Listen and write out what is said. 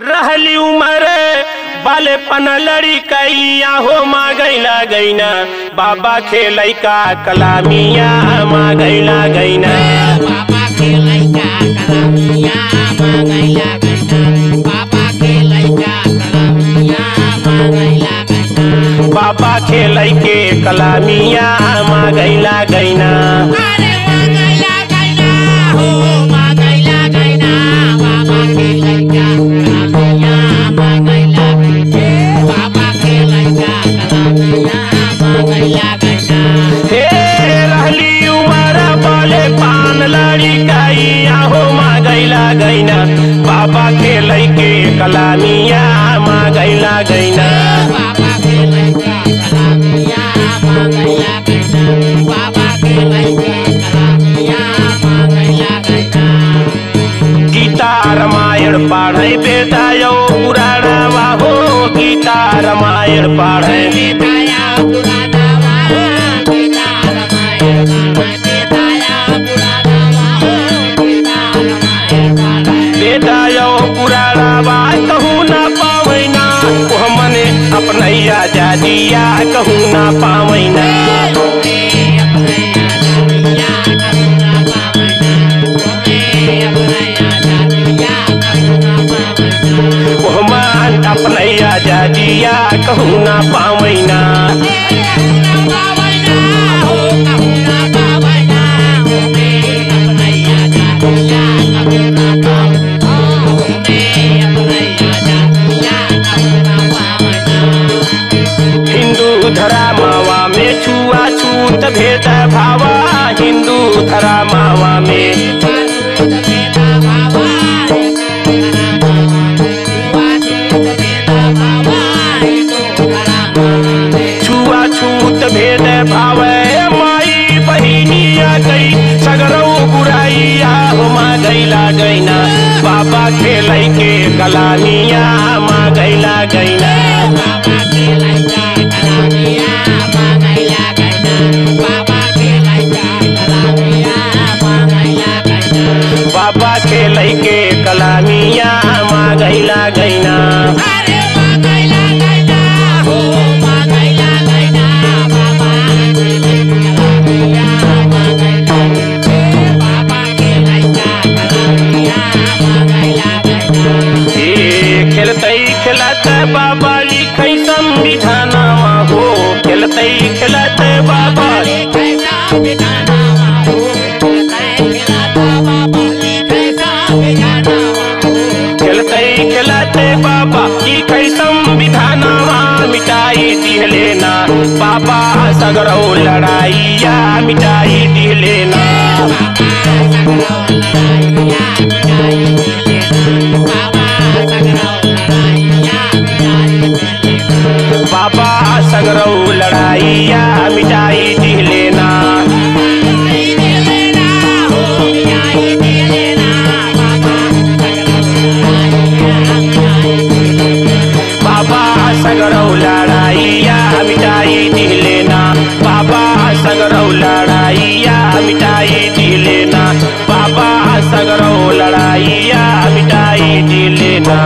रहली उमर बालेपन लड़िकैया हो माँ गैला गैना बाबा खेलै का कलामिया माँ गैला गैना बाबा खेलै का कलामिया माँ गैला गैना बाबा खेलै का कलामिया माँ गैला गैना बाबा खेलै के कलामिया माँ गैला गैना अरे माँ गैला गैना हो माँ गैला गैना बाबा खेलै का कलामिया माँ गैला गैना बाबा खेलै का कलामिया माँ गैला गैना हे रहली उमर बालेपन लड़िकैया हो माँ गैला गैना बाबा खेलै के कलामिया माँ गैला गैना बाबा खेलै का कलामिया माँ गैला गैना बाबा खेलै का कलामिया माँ गैला गैना गीता रामायण पढ़े बेटा यो पुराणवा हो गीता रामायण पढ़े बेटाया पुराणवा हो गीता रामायण पढ़े बेटाया पुराणवा हो गीता रामायण पढ़े बेटा यो पुराणवा कहूँ ना पावैना ओह मने अपनैया जादिया कहूँ ना पावैना ओह मान अपनैया जादिया कहूँ ना पावैना हिंदू धर्मवा में छुआछूत भेद भावा हिंदू धर्मवा में छुआछूत भेद भाव माई बहिनिया गई सगरौ बुराइया हो माँ गैला गैना बाबा खेलै के कलामिया माँ गैला गैना बाबा खेलै का कलामिया माँ गैला गैना बाबा खेलै का कलामिया माँ गैला गैना बाबा खेलै के कलामिया माँ गैला गैना अरे माँ गैला गैना हो माँ गैला गैना बाबा खेलै कलामिया माँ गैला बाबा खेलै का कलामिया माँ गैला गैना खेलतै खेलत बाबा लिखै संविधानवा हो खेलतै खेलत बाबा लिखै संविधानवा हो खेलतै खेलत बाबा लिखै संविधानवा हो खेलतै खेलत बाबा लिखै संविधानवा मिटाई दिहलेना बाबा सगरौ लड़ाइया मिटाई दिहलेना बाबा सगरौ लड़ाइया मिटाई दिहलेना बाबा सगरौ लड़ाइया मिटाई दिहलेना बाबा सगरौ लड़ाइया मिटाई दिहलेना मिटाई दिहलेना हो मिटाई दिहलेना बाबा सगरौ लड़ाइया मिटाई दिहलेना बाबा सगरौ लड़ाइया मिटाई दिहलेना बाबा सगरौ लड़ाइया मिटाई दिहलेना बाबा सगरौ लड़ाइया मिटाई दिहलेना।